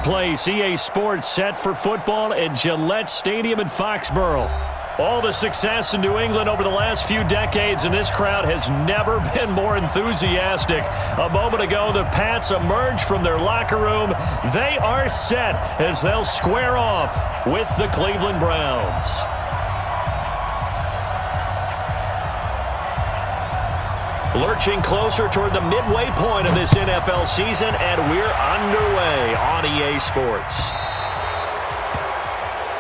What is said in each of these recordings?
place. EA Sports set for football at Gillette Stadium in Foxborough. All the success in New England over the last few decades, and this crowd has never been more enthusiastic. A moment ago, the Pats emerged from their locker room. They are set as they'll square off with the Cleveland Browns. Lurching closer toward the midway point of this NFL season, and we're underway on EA Sports.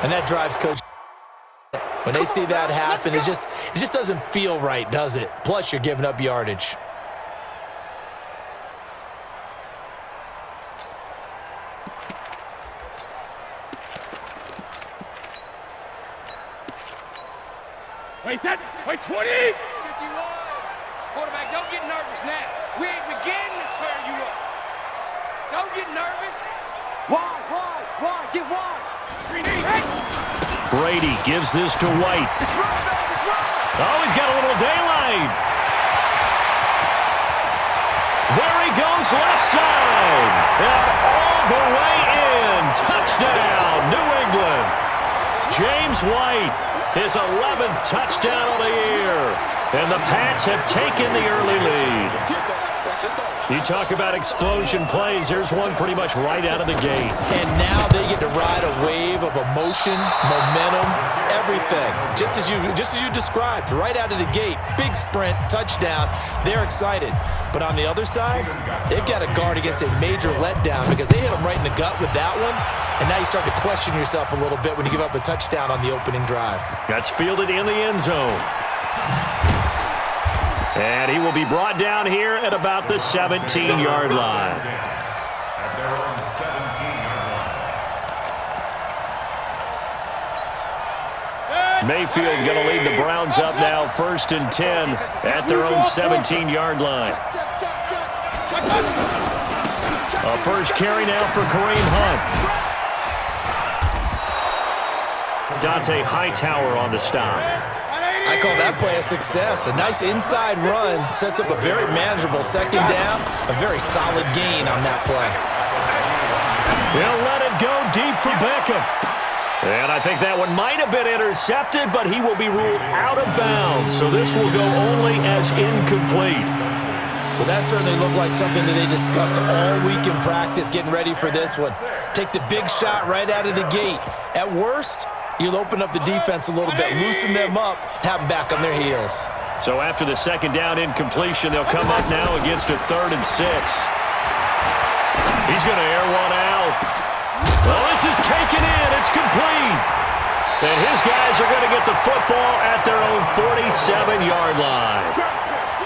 And that drives Coach. When they see that happen, it just doesn't feel right, does it? Plus, you're giving up yardage. Wait, 20! Quarterback, don't get nervous now. We ain't beginning to tear you up. Don't get nervous. Wide. Get wide. 3D. Brady gives this to White. Oh, he's got a little daylight. There he goes, left side. And all the way in. Touchdown, New England. James White, his 11th touchdown of the year. And the Pats have taken the early lead. You talk about explosion plays. Here's one pretty much right out of the gate. And now they get to ride a wave of emotion, momentum, everything. Just as you described, right out of the gate. Big sprint, touchdown. They're excited. But on the other side, they've got to guard against a major letdown because they hit them right in the gut with that one. And now you start to question yourself a little bit when you give up a touchdown on the opening drive. That's fielded in the end zone. And he will be brought down here at about the 17-yard line. Mayfield going to lead the Browns up now, 1st and 10 at their own 17-yard line. A first carry now for Kareem Hunt. Dante Hightower on the stop. I call that play a success. A nice inside run sets up a very manageable second down. A very solid gain on that play. He'll let it go deep for Beckham. And I think that one might have been intercepted, but he will be ruled out of bounds. So this will go only as incomplete. Well, that certainly looked like something that they discussed all week in practice getting ready for this one. Take the big shot right out of the gate. At worst, you'll open up the defense a little bit, loosen them up, have them back on their heels. So after the second down incompletion, they'll come up now against a 3rd and 6. He's going to air one out. Well, this is taken in. It's complete. And his guys are going to get the football at their own 47-yard line.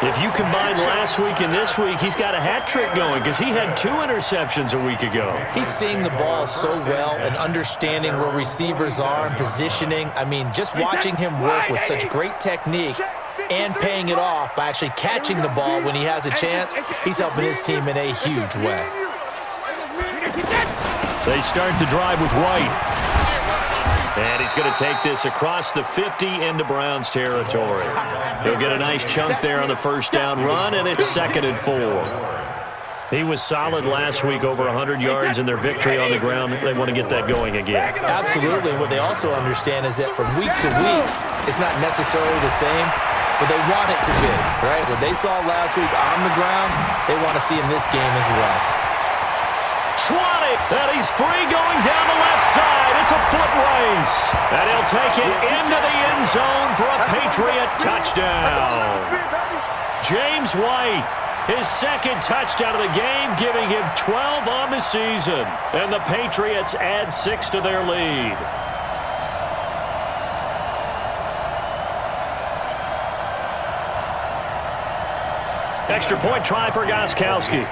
If you combine last week and this week, he's got a hat trick going because he had 2 interceptions a week ago. He's seeing the ball so well and understanding where receivers are and positioning. I mean, just watching him work with such great technique and paying it off by actually catching the ball when he has a chance, he's helping his team in a huge way. They start the drive with White. And he's going to take this across the 50 into Browns territory. He'll get a nice chunk there on the first down run, and it's 2nd and 4. He was solid last week, over 100 yards in their victory on the ground. They want to get that going again. Absolutely. What they also understand is that from week to week, it's not necessarily the same, but they want it to be, right? What they saw last week on the ground, they want to see in this game as well. 20, and he's free going down the left side. It's a foot race, and he'll take it into the end zone for a Patriot touchdown. James White, his 2nd touchdown of the game, giving him 12 on the season, and the Patriots add 6 to their lead. Extra point try for Gostkowski.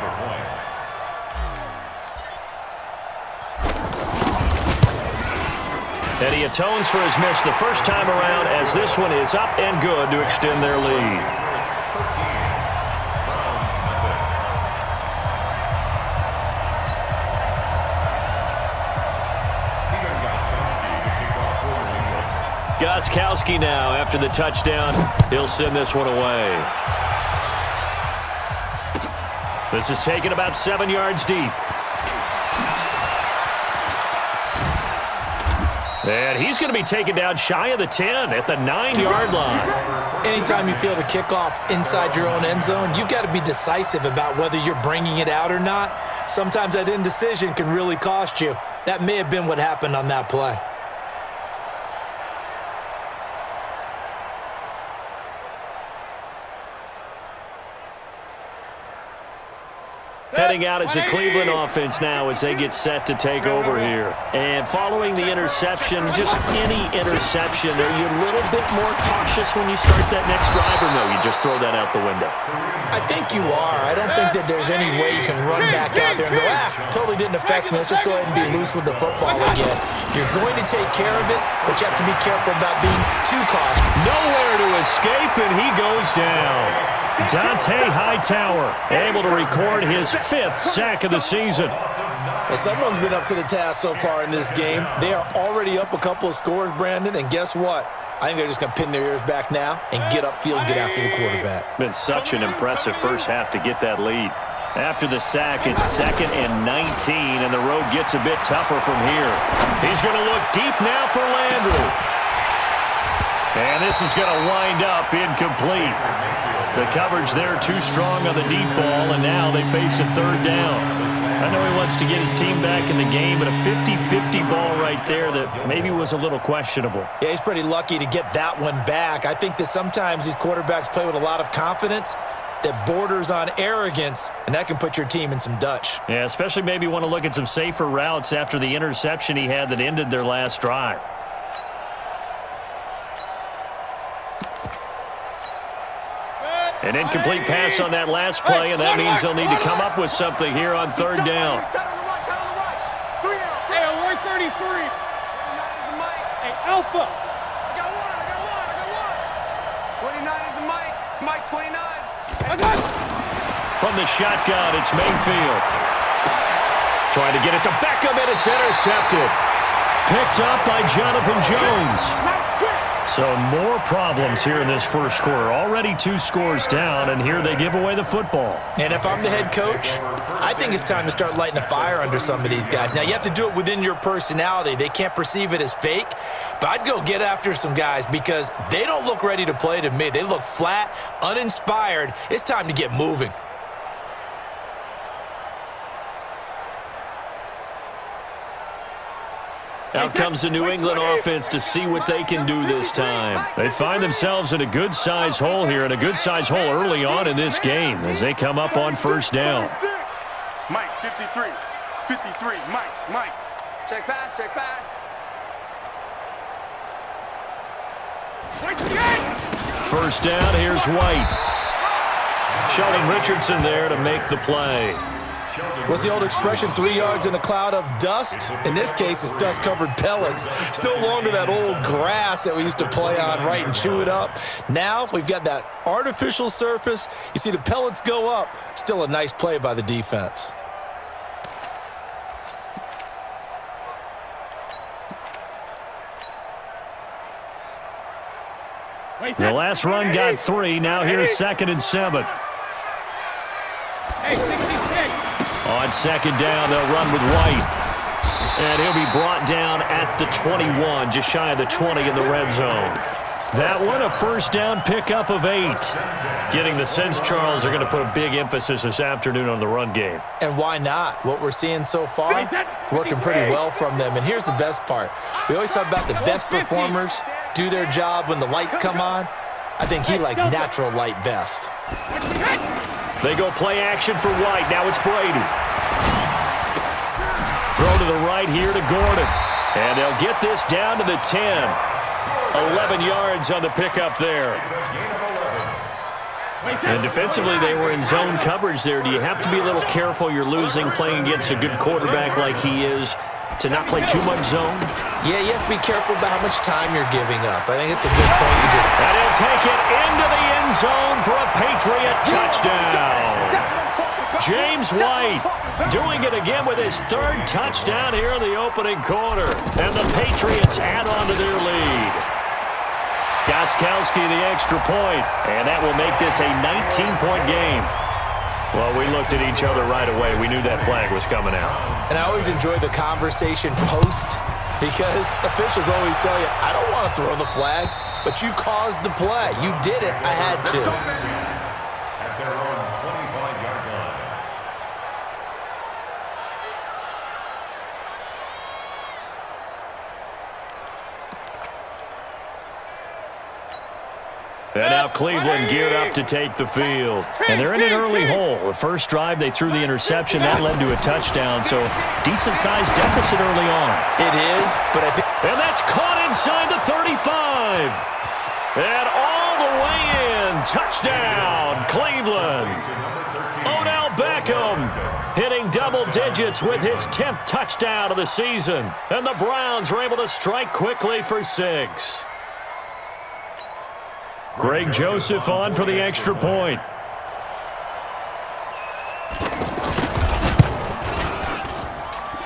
And he atones for his miss the first time around as this one is up and good to extend their lead. Gostkowski now after the touchdown. He'll send this one away. This is taken about 7 yards deep. And he's going to be taken down shy of the 10 at the 9-yard line. Anytime you feel the kickoff inside your own end zone, you've got to be decisive about whether you're bringing it out or not. Sometimes that indecision can really cost you. That may have been what happened on that play. Heading out is the Cleveland offense now as they get set to take over here. And following the interception, just any interception, are you a little bit more cautious when you start that next drive, or no, you just throw that out the window? I think you are. I don't think that there's any way you can run back out there and go, totally didn't affect me. Let's just go ahead and be loose with the football again. You're going to take care of it, but you have to be careful about being too cautious. Nowhere to escape, and he goes down. Dante Hightower able to record his 5th sack of the season. Well, someone's been up to the task so far in this game. They are already up a couple of scores, Brandon, and guess what? I think they're just going to pin their ears back now and get upfield and get after the quarterback. Been such an impressive first half to get that lead. After the sack, it's 2nd and 19, and the road gets a bit tougher from here. He's going to look deep now for Landry. And this is going to wind up incomplete. The coverage there too strong on the deep ball, and now they face a 3rd down. I know he wants to get his team back in the game, but a 50-50 ball right there that maybe was a little questionable. Yeah, he's pretty lucky to get that one back. I think that sometimes these quarterbacks play with a lot of confidence that borders on arrogance, and that can put your team in some Dutch. Yeah, especially maybe want to look at some safer routes after the interception he had that ended their last drive. An incomplete pass on that last play, and that means they'll need to come up with something here on 3rd down. Hey, alert 33. Hey, Alpha. I got one. 29 is the Mike. Mike 29. From the shotgun, it's Mayfield. Trying to get it to Beckham, and it's intercepted. Picked up by Jonathan Jones. So more problems here in this first quarter. Already 2 scores down, and here they give away the football. And if I'm the head coach, I think it's time to start lighting a fire under some of these guys. Now, you have to do it within your personality. They can't perceive it as fake, but I'd go get after some guys because they don't look ready to play to me. They look flat, uninspired. It's time to get moving. Out comes the New England offense to see what they can do this time. They find themselves in a good-sized hole here, and a good-sized hole early on in this game as they come up on 1st down. Mike, 53. 53, Mike. Check pass, check pass. 1st down, here's White. Sheldon Richardson there to make the play. What's the old expression, 3 yards in a cloud of dust? In this case, it's dust-covered pellets. It's no longer that old grass that we used to play on, right, and chew it up. Now we've got that artificial surface. You see the pellets go up. Still a nice play by the defense. The last run got 3. Now here's 2nd and 7. Hey, 66. On 2nd down, they'll run with White. And he'll be brought down at the 21, just shy of the 20 in the red zone. That one, a 1st down pickup of 8. Getting the sense, Charles, are going to put a big emphasis this afternoon on the run game. And why not? What we're seeing so far, it's working pretty well from them. And here's the best part. We always talk about the best performers do their job when the lights come on. I think he likes natural light best. They go play action for White. Now it's Brady. Throw to the right here to Gordon. And they'll get this down to the 10. 11 yards on the pickup there. And defensively, they were in zone coverage there. Do you have to be a little careful? You're losing playing against a good quarterback like he is to not play too much zone? Yeah, you have to be careful about how much time you're giving up. I think it's a good point. And he'll take it into the end zone for a Patriot touchdown. James White doing it again with his 3rd touchdown here in the opening quarter. And the Patriots add on to their lead. Gostkowski the extra point, and that will make this a 19-point game. Well, we looked at each other right away. We knew that flag was coming out. And I always enjoy the conversation post Because officials always tell you, I don't want to throw the flag, but you caused the play. You did it. I had to. At their own 25-yard line. And now Cleveland geared up to take the field. And they're in an early hole. The first drive, they threw the interception. That led to a touchdown, so decent-sized deficit early on. It is, but I think... And that's caught inside the 35. And all the way in. Touchdown, Cleveland. Odell Beckham hitting double digits with his 10th touchdown of the season. And the Browns are able to strike quickly for 6. Greg Joseph on for the extra point.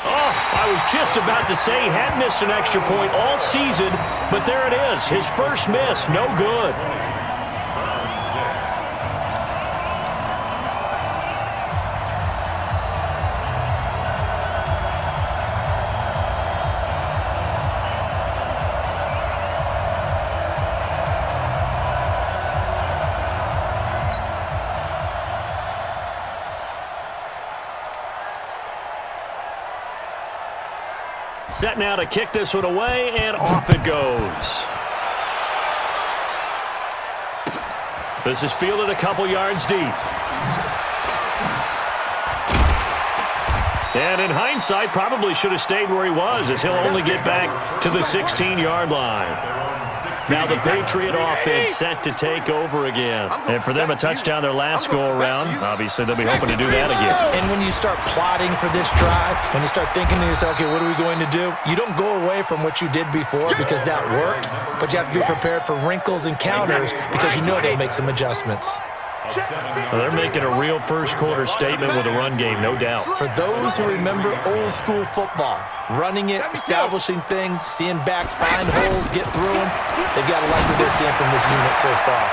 I was just about to say he had missed an extra point all season, but there it is. His first miss, no good. Set now to kick this one away, and off it goes. This is fielded a couple yards deep. And in hindsight, probably should have stayed where he was, as he'll only get back to the 16-yard line. Now the Patriot offense set to take over again. And for them, a touchdown their last go-around. Obviously, they'll be hoping to do that again. And when you start plotting for this drive, when you start thinking to yourself, okay, what are we going to do? You don't go away from what you did before because that worked, but you have to be prepared for wrinkles and counters because you know they'll make some adjustments. Well, they're making a real first-quarter statement with a run game, no doubt. For those who remember old-school football, running it, establishing things, seeing backs find holes, get through them, they've got to like what they're seeing from this unit so far.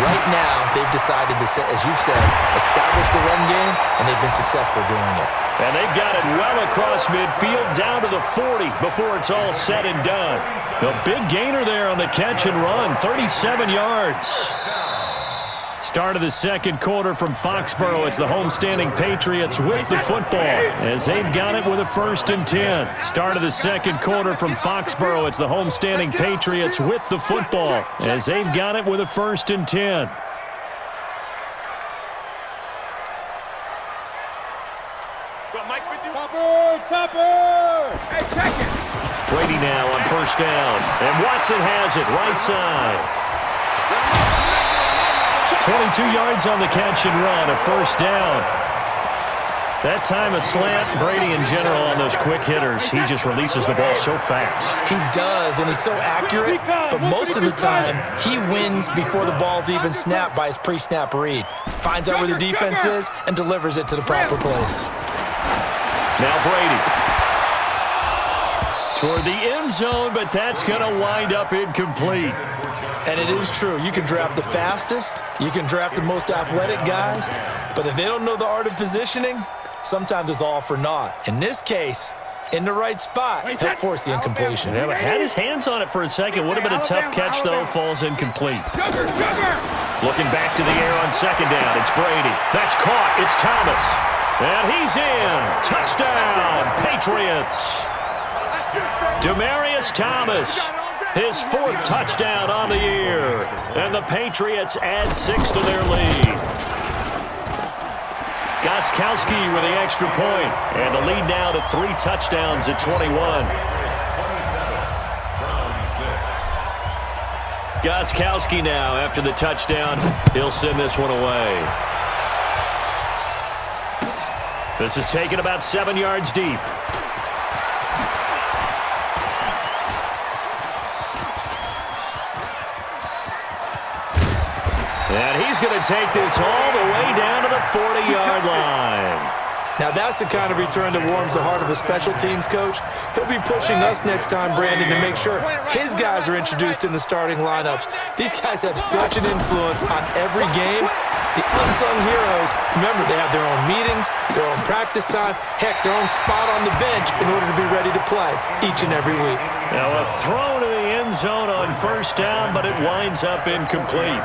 Right now, they've decided to, as you've said, establish the run game, and they've been successful doing it. And they've got it well across midfield, down to the 40 before it's all said and done. The big gainer there on the catch and run, 37 yards. Start of the second quarter from Foxborough. It's the homestanding Patriots with the football as they've got it with a 1st and 10. Start of the second quarter from Foxborough. It's the homestanding Patriots with the football as they've got it with a 1st and 10. Topper! Hey, check it! Brady now on 1st down. And Watson has it right side. 22 yards on the catch and run, a 1st down. That time a slant. Brady in general on those quick hitters, he just releases the ball so fast. He does, and he's so accurate, but most of the time he wins before the ball's even snapped by his pre-snap read. Finds out where the defense is and delivers it to the proper place. Now Brady. Toward the end zone, but that's going to wind up incomplete. And it is true. You can draft the fastest. You can draft the most athletic guys. But if they don't know the art of positioning, sometimes it's all for naught. In this case, in the right spot, help force the incompletion. Yeah, but had his hands on it for a second. Would have been a tough catch, though. Falls incomplete. Looking back to the air on 2nd down. It's Brady. That's caught. It's Thomas. And he's in. Touchdown, Patriots. Demaryius Thomas, his 4th touchdown on the year. And the Patriots add 6 to their lead. Gostkowski with the extra point. And the lead now to 3 touchdowns at 21. Gostkowski now after the touchdown. He'll send this one away. This is taken about 7 yards deep. And he's going to take this all the way down to the 40-yard line. Now that's the kind of return that warms the heart of a special teams coach. He'll be pushing us next time, Brandon, to make sure his guys are introduced in the starting lineups. These guys have such an influence on every game. The unsung heroes, remember, they have their own meetings, their own practice time, heck, their own spot on the bench in order to be ready to play each and every week. Now a throw to the end zone on first down, but it winds up incomplete.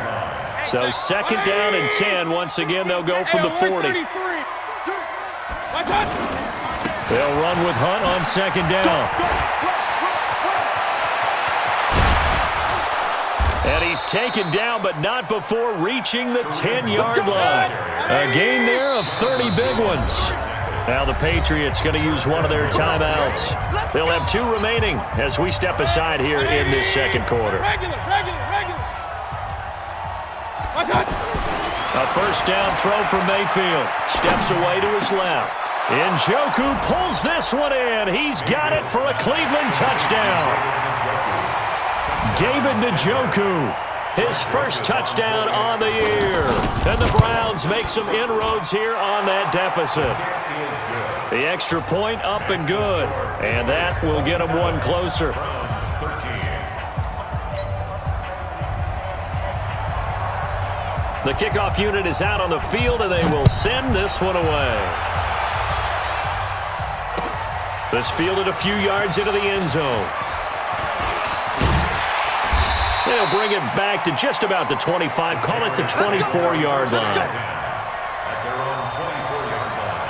So second down and 10. Once again, they'll go from the 40. They'll run with Hunt on second down. And he's taken down, but not before reaching the 10-yard line. A gain there of 30 big ones. Now the Patriots going to use one of their timeouts. They'll have 2 remaining as we step aside here in this second quarter. A first down throw from Mayfield. Steps away to his left. Njoku pulls this one in. He's got it for a Cleveland touchdown. David Njoku, his first touchdown on the year. And the Browns make some inroads here on that deficit. The extra point up and good. And that will get them one closer. The kickoff unit is out on the field, and they will send this one away. This fielded a few yards into the end zone. They'll bring it back to just about the 25, call it the 24-yard line. At their own 24-yard line.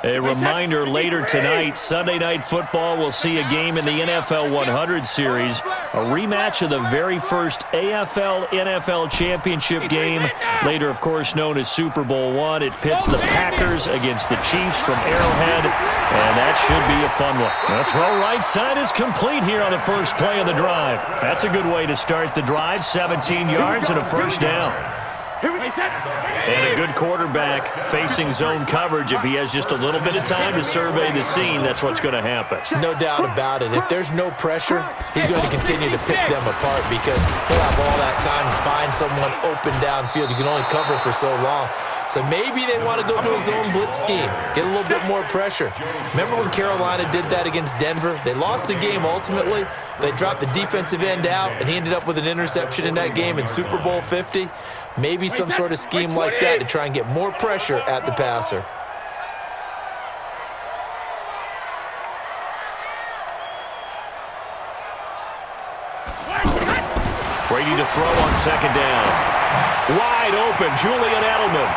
A reminder later tonight, Sunday Night Football will see a game in the NFL 100 series, a rematch of the very first AFL-NFL championship game, later, of course, known as Super Bowl I. It pits the Packers against the Chiefs from Arrowhead, and that should be a fun one. The throw right side is complete here on the first play of the drive. That's a good way to start the drive, 17 yards and a first down. And a good quarterback facing zone coverage. If he has just a little bit of time to survey the scene, that's what's going to happen. No doubt about it. If there's no pressure, he's going to continue to pick them apart because he'll have all that time to find someone open downfield. You can only cover for so long. So maybe they want to go to a zone blitz scheme, get a little bit more pressure. Remember when Carolina did that against Denver? They lost the game ultimately. They dropped the defensive end out, and he ended up with an interception in that game in Super Bowl 50. Maybe some sort of scheme like that to try and get more pressure at the passer. Brady to throw on second down. Wide open, Julian Edelman.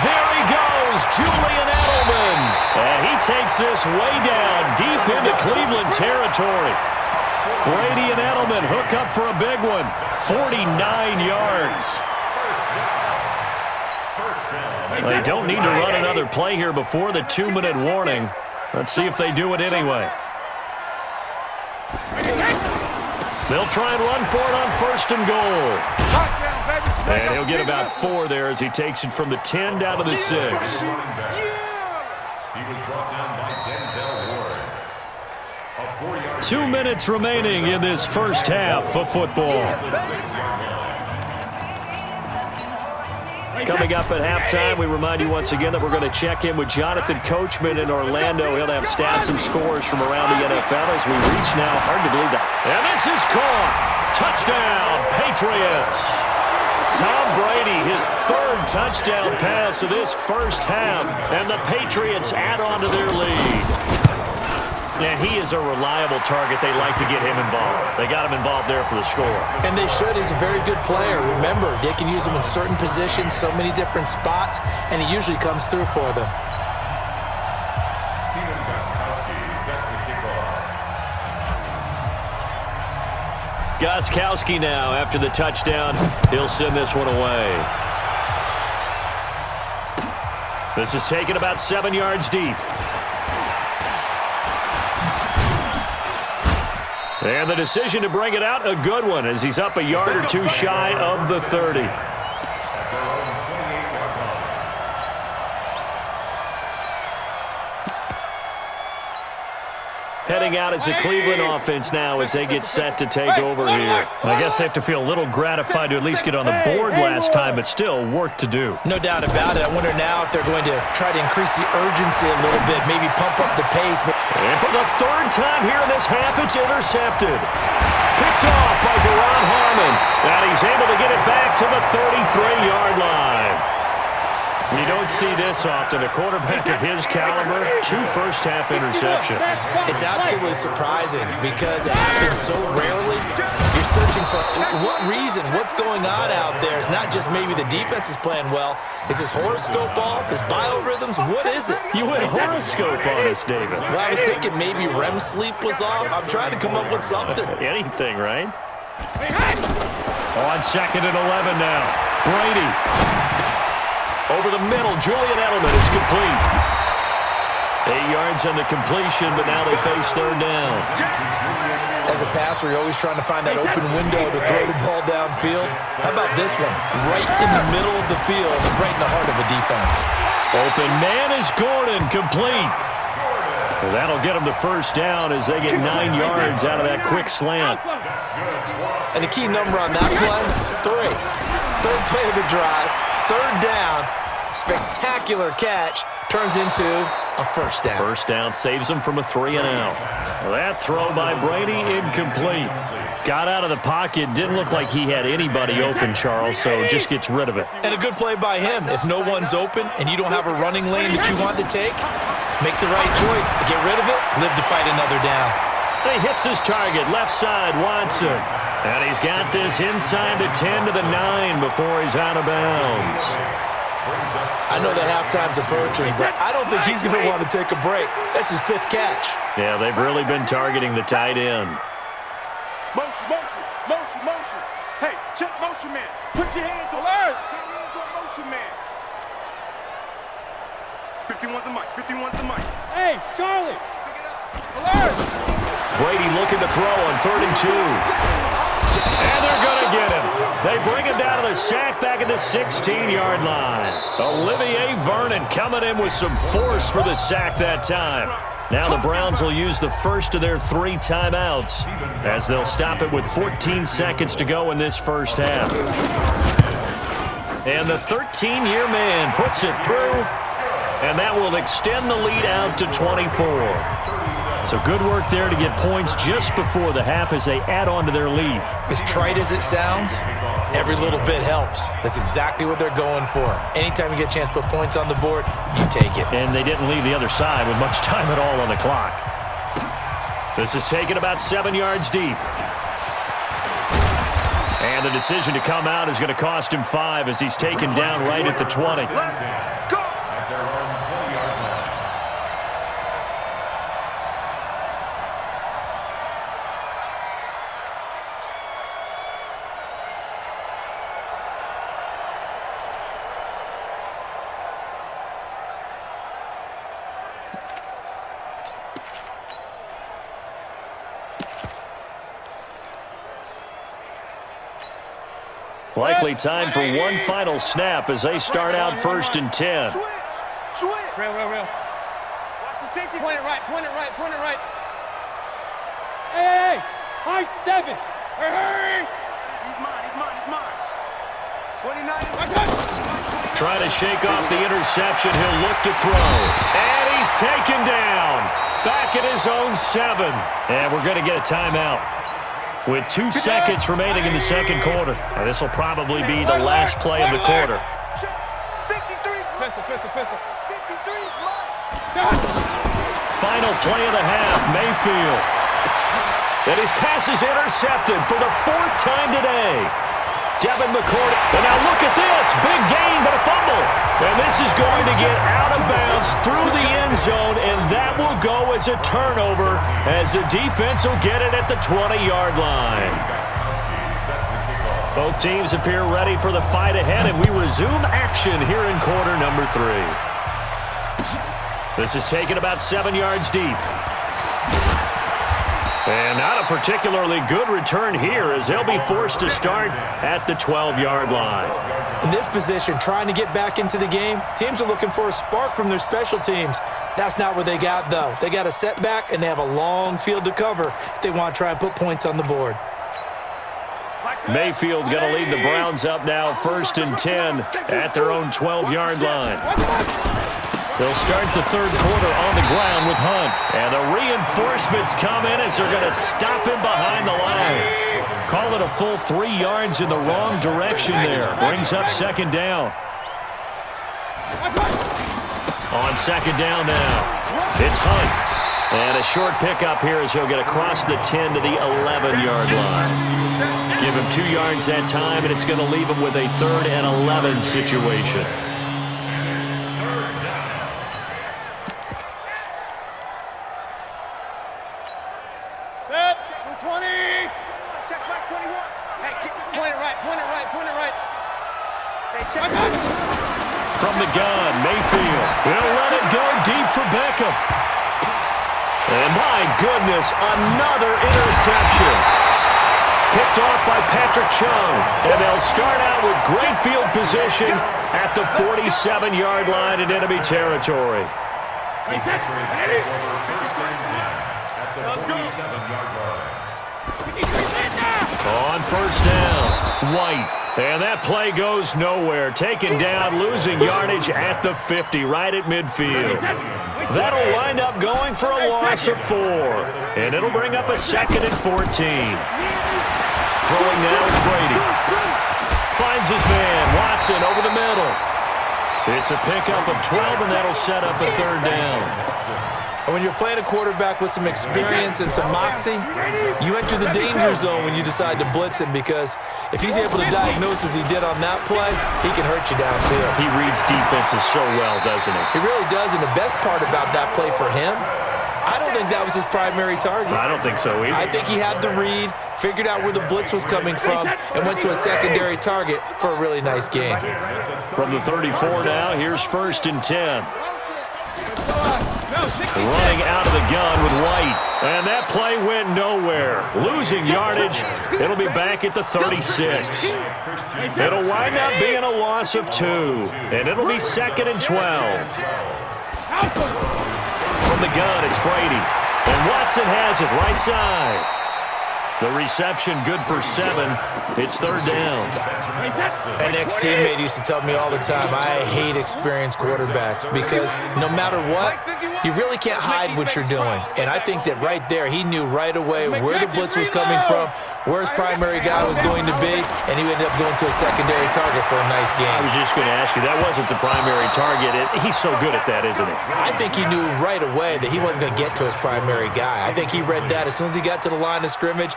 There he goes, Julian Edelman. And he takes this way down, deep into Cleveland territory. Brady and Edelman hook up for a big one. 49 yards. They don't need to run another play here before the 2-minute warning. Let's see if they do it anyway. They'll try and run for it on first and goal. And he'll get about 4 there as he takes it from the 10 down to the 6. He was brought down by Denzel Ward. A 4-yard 2 minutes remaining in this first half of football. Coming up at halftime, we remind you once again that we're going to check in with Jonathan Coachman in Orlando. He'll have stats and scores from around the NFL as we reach now. Hard to believe that. And this is caught. Touchdown, Patriots. Tom Brady, his 3rd touchdown pass of this first half. And the Patriots add on to their lead. And he is a reliable target. They like to get him involved. They got him involved there for the score. And they should. He's a very good player. Remember, they can use him in certain positions, so many different spots, and he usually comes through for them. Gostkowski now after the touchdown. He'll send this one away. This is taken about 7 yards deep. And the decision to bring it out, a good one, as he's up a yard or 2 shy of the 30. heading out as the Cleveland offense now as they get set to take over here. I guess they have to feel a little gratified to at least get on the board last time, but still work to do. No doubt about it. I wonder now if they're going to try to increase the urgency a little bit, maybe pump up the pace. And for the third time here in this half, it's intercepted. Picked off by Deron Harmon. And he's able to get it back to the 33-yard line. You don't see this often. A quarterback of his caliber, 2 first-half interceptions. It's absolutely surprising because it happens so rarely. You're searching for what reason, what's going on out there. It's not just maybe the defense is playing well. Is his horoscope off? His biorhythms? What is it? You went horoscope on us, David. Well, I was thinking maybe REM sleep was off. I'm trying to come up with something. Anything, right? On 2nd and 11 now. Brady. Over the middle, Julian Edelman is complete. 8 yards on the completion, but now they face third down. As a passer, you're always trying to find that open window to throw the ball downfield. How about this one? Right in the middle of the field, right in the heart of a defense. Open man is Gordon, complete. Well, that'll get them the first down as they get 9 yards out of that quick slant. And the key number on that play, 3. Third play of the drive, third down, spectacular catch, turns into a first down. First down saves them from a 3-and-out. That throw by Brady, incomplete. Got out of the pocket, didn't look like he had anybody open, Charles, so just gets rid of it. And a good play by him. If no one's open and you don't have a running lane that you want to take, make the right choice. Get rid of it, live to fight another down. He hits his target, left side, Watson. And he's got this inside the 10 to the 9 before he's out of bounds. I know the halftime's approaching, but I don't think he's going to want to take a break. That's his 5th catch. Yeah, they've really been targeting the tight end. Motion, motion, motion, motion. Hey, check motion man. Put your hands on earth. Get your hands on motion man. 51's the mic. 51's the mic. Hey, Charlie. Pick it up. Alert. Brady looking to throw on 3rd and 2. And they're going to get him. They bring him down to the sack back at the 16-yard line. Olivier Vernon coming in with some force for the sack that time. Now the Browns will use the first of their 3 timeouts as they'll stop it with 14 seconds to go in this first half. And the 13-year man puts it through, and that will extend the lead out to 24. So good work there to get points just before the half as they add on to their lead. As trite as it sounds, every little bit helps. That's exactly what they're going for. Anytime you get a chance to put points on the board, you take it. And they didn't leave the other side with much time at all on the clock. This is taken about 7 yards deep. And the decision to come out is going to cost him 5 as he's taken down right at the 20. Likely time for one final snap as they start out 1st and 10. Switch. Real. Watch the safety. Point it right. Hey. High 7. Hurry. He's mine. 29. Trying to shake off the interception. He'll look to throw. And he's taken down. Back at his own 7. And we're going to get a timeout with 2 seconds remaining in the second quarter. And this will probably be the last play of the quarter. 53. Pistol. 53 is mine. Final play of the half, Mayfield. And his pass is intercepted for the 4th time today. Devin McCourty. And now look at this. Big gain, but a fumble. And this is going to get out of bounds through the end zone, and that will go as a turnover as the defense will get it at the 20-yard line. Both teams appear ready for the fight ahead, and we resume action here in quarter number 3. This is taken about 7 yards deep. And not a particularly good return here as they'll be forced to start at the 12-yard line. In this position, trying to get back into the game, teams are looking for a spark from their special teams. That's not what they got, though. They got a setback, and they have a long field to cover if they want to try and put points on the board. Mayfield going to lead the Browns up now, 1st and 10 at their own 12-yard line. They'll start the third quarter on the ground with Hunt. And the reinforcements come in as they're going to stop him behind the line. Call it a full 3 yards in the wrong direction there. Brings up 2nd down. On 2nd down now, it's Hunt. And a short pickup here as he'll get across the 10 to the 11-yard line. Give him 2 yards that time, and it's going to leave him with a 3rd and 11 situation. From the gun, Mayfield will let it go deep for Beckham. And my goodness, another interception. Picked off by Patrick Chung. And they'll start out with great field position at the 47-yard line in enemy territory. On 1st down, White. And that play goes nowhere. Taken down, losing yardage at the 50, right at midfield. That'll wind up going for a loss of 4. And it'll bring up a 2nd and 14. Throwing now is Brady. Finds his man, Watson over the middle. It's a pickup of 12, and that'll set up a 3rd down. And when you're playing a quarterback with some experience and some moxie, you enter the danger zone when you decide to blitz him, because if he's able to diagnose as he did on that play, he can hurt you downfield. He reads defenses so well, doesn't he? He really does, and the best part about that play for him, I don't think that was his primary target. I don't think so either. I think he had the read, figured out where the blitz was coming from, and went to a secondary target for a really nice gain. From the 34 now, here's 1st and 10. Running out of the gun with White. And that play went nowhere. Losing yardage. It'll be back at the 36. It'll wind up being a loss of 2. And it'll be 2nd and 12. From the gun, it's Brady. And Watson has it right side. The reception good for 7. It's 3rd down. An ex-teammate used to tell me all the time, I hate experienced quarterbacks because no matter what, you really can't hide what you're doing. And I think that right there, he knew right away where the blitz was coming from, where his primary guy was going to be, and he ended up going to a secondary target for a nice game. I was just going to ask you, that wasn't the primary target. He's so good at that, isn't he? I think he knew right away that he wasn't going to get to his primary guy. I think he read that as soon as he got to the line of scrimmage,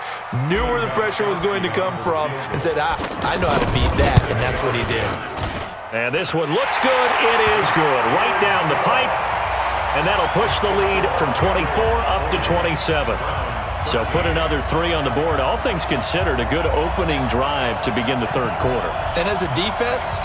knew where the pressure was going to come from, and said, I know how to beat that, and that's what he did. And this one looks good. It is good. Right down the pipe, and that'll push the lead from 24 up to 27. So put another 3 on the board. All things considered, a good opening drive to begin the third quarter. And as a defense,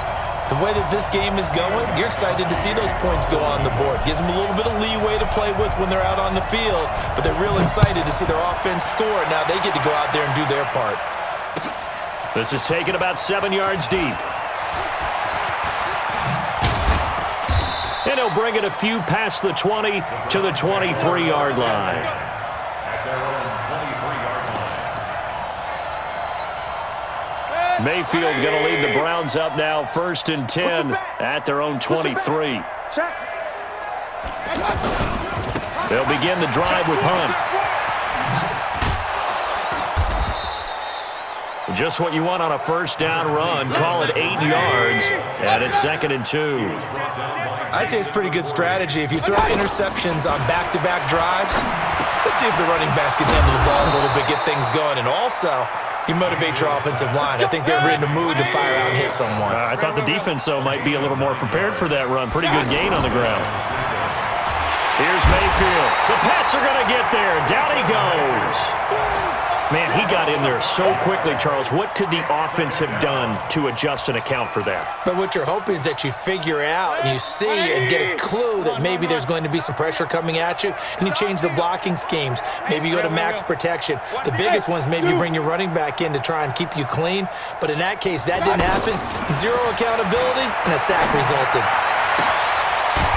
the way that this game is going, you're excited to see those points go on the board. Gives them a little bit of leeway to play with when they're out on the field, but they're real excited to see their offense score. Now they get to go out there and do their part. This is taken about 7 yards deep. And he'll bring it a few past the 20 to the 23-yard line. Mayfield going to lead the Browns up now, 1st and 10 at their own 23. They'll begin the drive with Hunt. Just what you want on a first down run. Call it 8 yards, and it's 2nd and 2. I'd say it's pretty good strategy. If you throw interceptions on back-to-back drives, let's see if the running backs can handle the ball a little bit, get things going, and also you motivate your offensive line. I think they're in the mood to fire out and hit someone. I thought the defense, though, might be a little more prepared for that run. Pretty good gain on the ground. Here's Mayfield. The Pats are going to get there. Down he goes. Man, he got in there so quickly, Charles. What could the offense have done to adjust and account for that? But what you're hoping is that you figure out and you see and get a clue that maybe there's going to be some pressure coming at you, and you change the blocking schemes. Maybe you go to max protection. The biggest ones, maybe you bring your running back in to try and keep you clean. But in that case, that didn't happen. Zero accountability, and a sack resulted.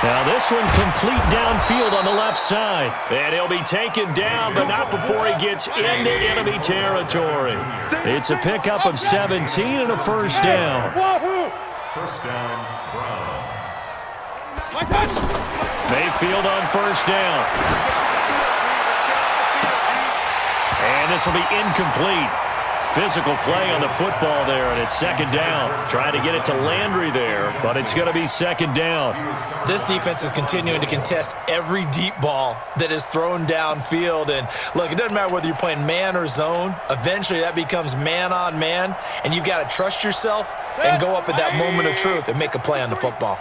Now this one complete downfield on the left side. And he'll be taken down, but not before he gets into enemy territory. It's a pickup of 17 and a first down. First down, Browns. Mayfield on first down. And this will be incomplete. Physical play on the football there, and it's second down. Trying to get it to Landry there, but it's going to be second down. This defense is continuing to contest every deep ball that is thrown downfield. And look, it doesn't matter whether you're playing man or zone. Eventually, that becomes man on man, and you've got to trust yourself and go up at that moment of truth and make a play on the football.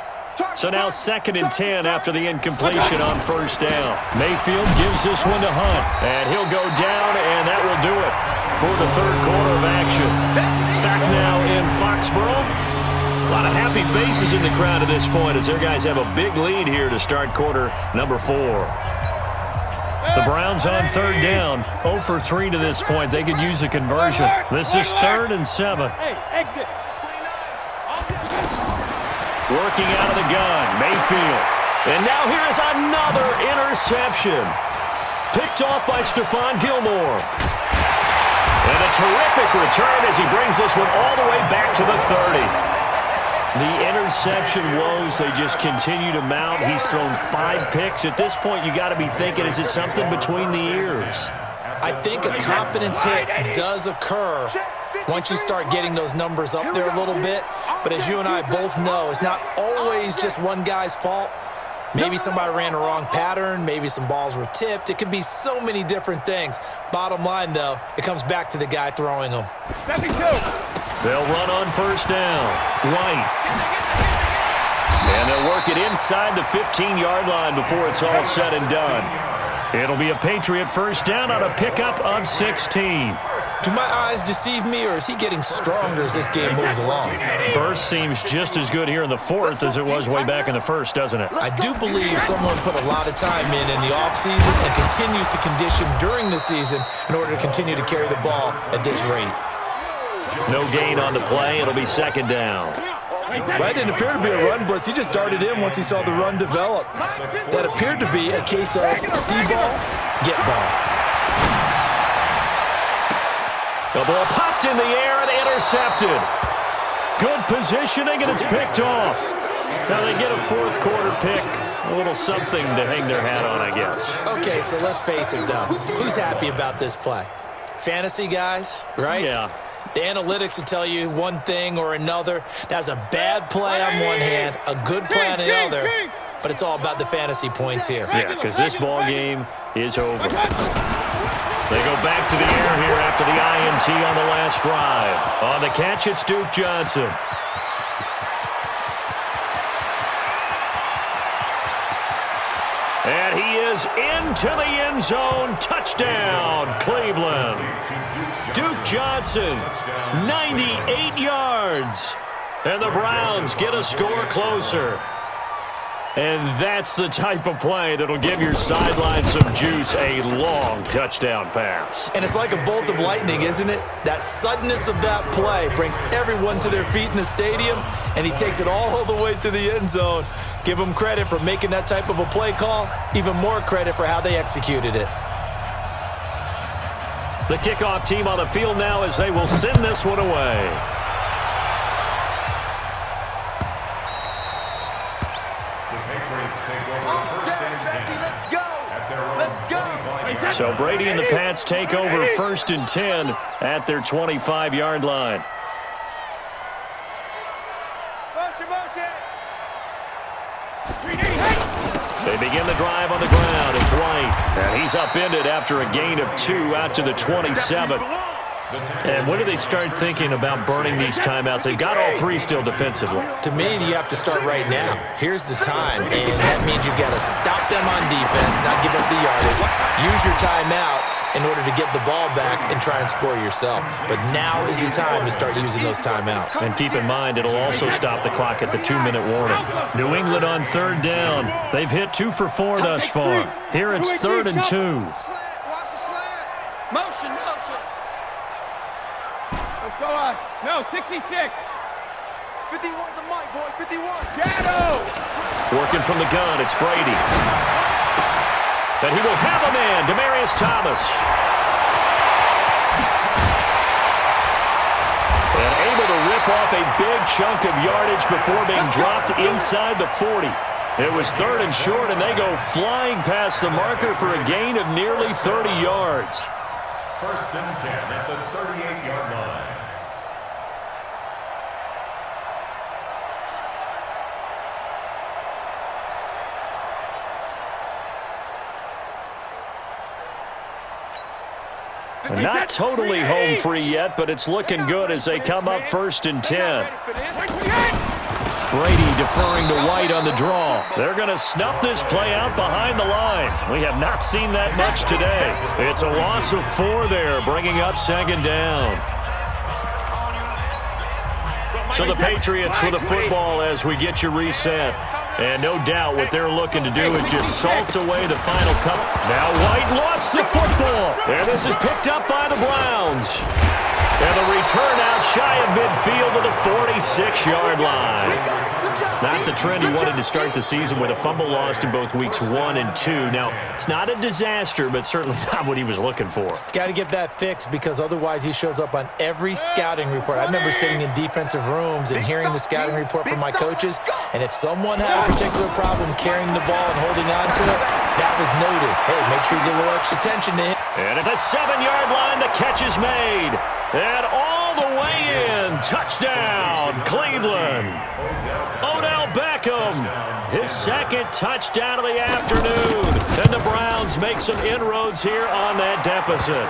So now 2nd and 10 after the incompletion on first down. Mayfield gives this one to Hunt, and he'll go down, and that will do it for the third quarter of action. Back now in Foxborough. A lot of happy faces in the crowd at this point as their guys have a big lead here to start quarter number 4. The Browns on third down, 0 for 3 to this point. They could use a conversion. This is 3rd and 7. Hey, exit. Working out of the gun, Mayfield. And now here is another interception. Picked off by Stephon Gilmore. And a terrific return as he brings this one all the way back to the 30. The interception woes, they just continue to mount. He's thrown 5 picks. At this point, you got to be thinking, is it something between the ears? I think a confidence hit does occur once you start getting those numbers up there a little bit. But as you and I both know, it's not always just one guy's fault. Maybe somebody ran a wrong pattern. Maybe some balls were tipped. It could be so many different things. Bottom line, though, it comes back to the guy throwing them. They'll run on first down. White. And they'll work it inside the 15-yard line before it's all said and done. It'll be a Patriot first down on a pickup of 16. Do my eyes deceive me, or is he getting stronger as this game moves along? Burst seems just as good here in the 4th as it was way back in the 1st, doesn't it? I do believe someone put a lot of time in the offseason and continues to condition during the season in order to continue to carry the ball at this rate. No gain on the play. It'll be second down. That didn't appear to be a run blitz. He just darted in once he saw the run develop. That appeared to be a case of see ball, get ball. The ball popped in the air and intercepted. Good positioning, and it's picked off. Now they get a 4th quarter pick. A little something to hang their hat on, I guess. Okay, so let's face it, though. Who's happy about this play? Fantasy guys, right? Yeah. The analytics will tell you one thing or another. That's a bad play on one hand, a good play on the other, but it's all about the fantasy points here. Yeah, because this ball game is over. They go back to the air here after the INT on the last drive. On the catch, it's Duke Johnson. And he is into the end zone. Touchdown, Cleveland. Duke Johnson, 98 yards. And the Browns get a score closer. And that's the type of play that'll give your sideline some juice, a long touchdown pass. And it's like a bolt of lightning, isn't it? That suddenness of that play brings everyone to their feet in the stadium, and he takes it all the way to the end zone. Give him credit for making that type of a play call, even more credit for how they executed it. The kickoff team on the field now as they will send this one away. So Brady and the Pats take over 1st and 10 at their 25-yard line. They begin the drive on the ground. It's White. And he's upended after a gain of 2 out to the 27. And when do they start thinking about burning these timeouts? They've got all three still defensively. To me, you have to start right now. Here's the time, and that means you've got to stop them on defense, not give up the yardage. Use your timeouts in order to get the ball back and try and score yourself. But now is the time to start using those timeouts. And keep in mind, it'll also stop the clock at the 2-minute warning. New England on third down. They've hit 2 for 4 thus far. Here it's 3rd and 2. Watch the slant. Motion. Let's go on. No, 66. 51 the mic, boy. 51. Shadow. Working from the gun, it's Brady. And he will have a man, Demaryius Thomas. And able to rip off a big chunk of yardage before being dropped inside the 40. It was 3rd and short, and they go flying past the marker for a gain of nearly 30 yards. 1st and 10 at the 38-yard line. Not totally home free yet, but it's looking good as they come up 1st and 10. Brady deferring to White on the draw. They're going to snuff this play out behind the line. We have not seen that much today. It's a loss of 4 there, bringing up 2nd down. So the Patriots with the football as we get you reset. And no doubt what they're looking to do is just salt away the final couple. Now White lost the football. And this is picked up by the Browns. And the return out shy of midfield to the 46-yard line. Not the trend he wanted to start the season with a fumble lost in both weeks 1 and 2. Now, it's not a disaster, but certainly not what he was looking for. Got to get that fixed because otherwise he shows up on every scouting report. I remember sitting in defensive rooms and hearing the scouting report from my coaches, and if someone had a particular problem carrying the ball and holding on to it, that was noted. Hey, make sure you give a little extra attention to him. And at the 7-yard line, the catch is made. And all the way in. Touchdown, Cleveland. Odell Beckham, his 2nd touchdown of the afternoon. And the Browns make some inroads here on that deficit.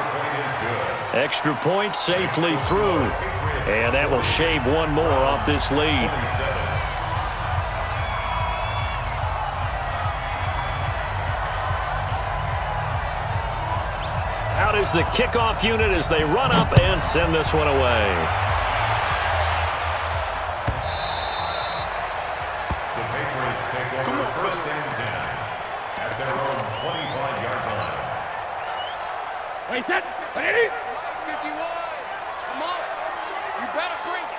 Extra point safely through. And that will shave 1 more off this lead. Out is the kickoff unit as they run up and send this one away. The Patriots take over 1st and 10 at their own 25-yard line. Wait, set. Ready? 51. Come on. You better bring it.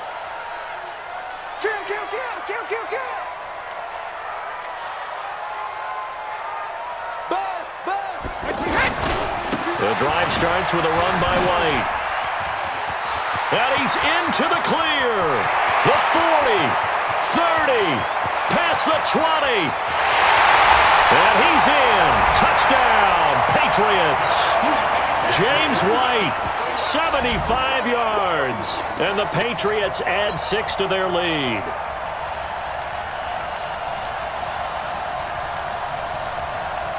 Kill. The drive starts with a run by White. And he's into the clear. The 40, 30, past the 20. And he's in. Touchdown, Patriots. James White, 75 yards. And the Patriots add 6 to their lead.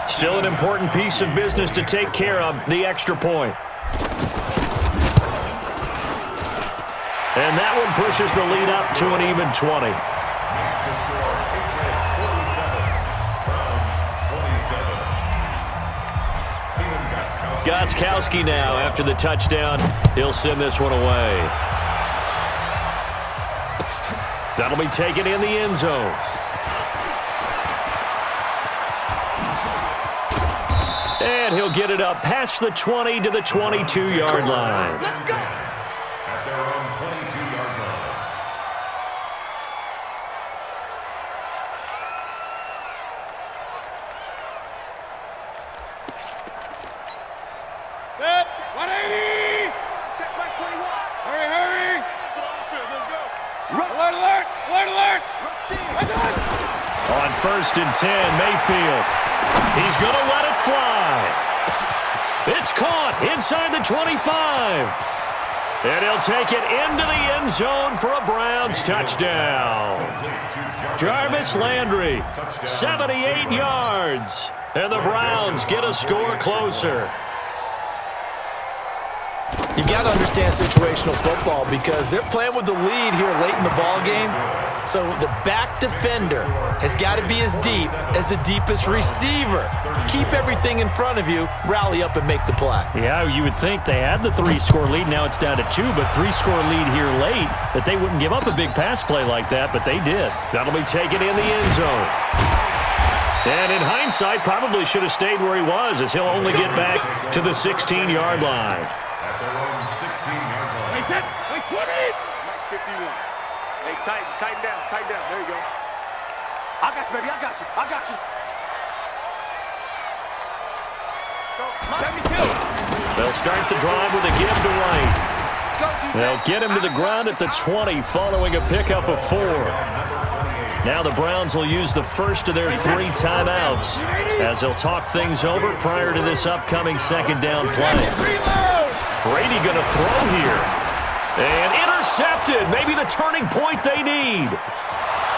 Still an important piece of business to take care of, the extra point. And that one pushes the lead up to an even 20. Gostkowski now after the touchdown. He'll send this one away. That'll be taken in the end zone. And he'll get it up past the 20 to the 22-yard line. Let's go. At their own 22-yard line. Set. 180. Check back 21. Hurry. Let's go. Alert. On 1st and 10, Mayfield. He's going to let it fly. It's caught inside the 25. And he'll take it into the end zone for a Browns touchdown. Jarvis Landry, 78 yards. And the Browns get a score closer. You've got to understand situational football because they're playing with the lead here late in the ball game. So the back defender has got to be as deep as the deepest receiver. Keep everything in front of you, rally up and make the play. Yeah, you would think they had the 3-score lead. Now it's down to 2, but 3-score lead here late, that they wouldn't give up a big pass play like that, but they did. That'll be taken in the end zone. And in hindsight, probably should have stayed where he was, as he'll only get back to the 16-yard line. At their own 16-yard line. Wait, 10, wait, 20. Mike 51. Hey, tighten down. There you go. I got you, baby. I got you. Go, 72. They'll start the drive with a give to White. Let's go, defense. They'll get him to the ground at the 20 following a pickup of 4. Now the Browns will use the first of their 3 timeouts as they'll talk things over prior to this upcoming second down play. Brady going to throw here. And intercepted. Maybe the turning point they need.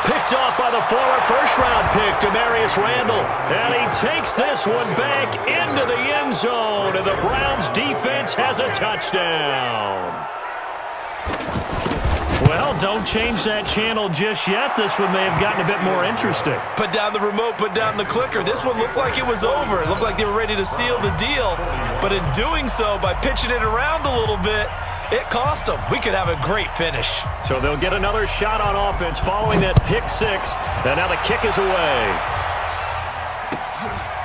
Picked off by the former first-round pick, Demarius Randall. And he takes this one back into the end zone. And the Browns defense has a touchdown. Well, don't change that channel just yet. This one may have gotten a bit more interesting. Put down the remote, put down the clicker. This one looked like it was over. It looked like they were ready to seal the deal. But in doing so, by pitching it around a little bit, it cost them. We could have a great finish. So they'll get another shot on offense following that pick 6. And now the kick is away.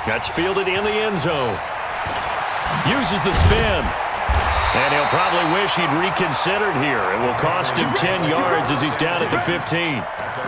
That's fielded in the end zone. Uses the spin. And he'll probably wish he'd reconsidered here. It will cost him 10 yards as he's down at the 15.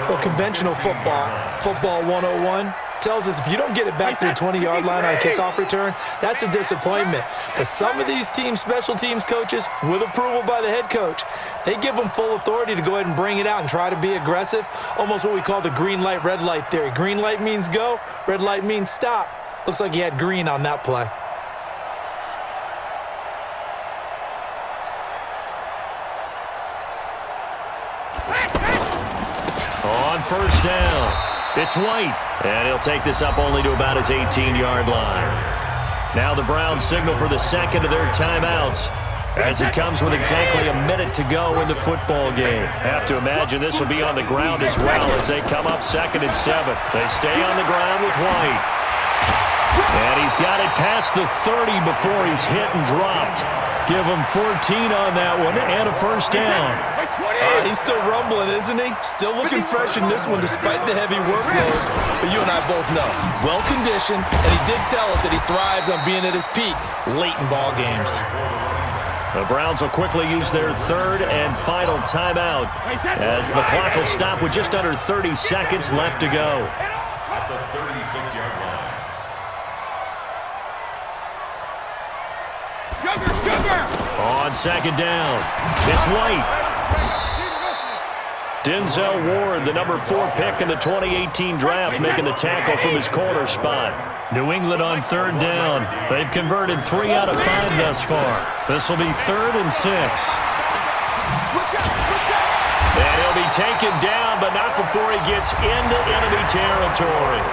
Well, conventional football 101, tells us if you don't get it back to the 20-yard line on a kickoff return, that's a disappointment. But some of these team special teams coaches, with approval by the head coach, they give them full authority to go ahead and bring it out and try to be aggressive, almost what we call the green light, red light theory. Green light means go, red light means stop. Looks like he had green on that play. On first down, it's White, and he'll take this up only to about his 18-yard line. Now the Browns signal for the second of their timeouts as it comes with exactly a minute to go in the football game. Have to imagine this will be on the ground as well as they come up 2nd and 7. They stay on the ground with White. And he's got it past the 30 before he's hit and dropped. Give him 14 on that one and a first down. He's still rumbling, isn't he? Still looking fresh in this one despite the heavy workload. But you and I both know, well-conditioned, and he did tell us that he thrives on being at his peak late in ball games. The Browns will quickly use their 3rd and final timeout as the clock will stop with just under 30 seconds left to go. At the 36-yard line. On second down, it's White. Denzel Ward, the number 4 pick in the 2018 draft, making the tackle from his corner spot. New England on 3rd down. They've converted 3 out of 5 thus far. This will be 3rd and 6. And he'll be taken down, but not before he gets into enemy territory.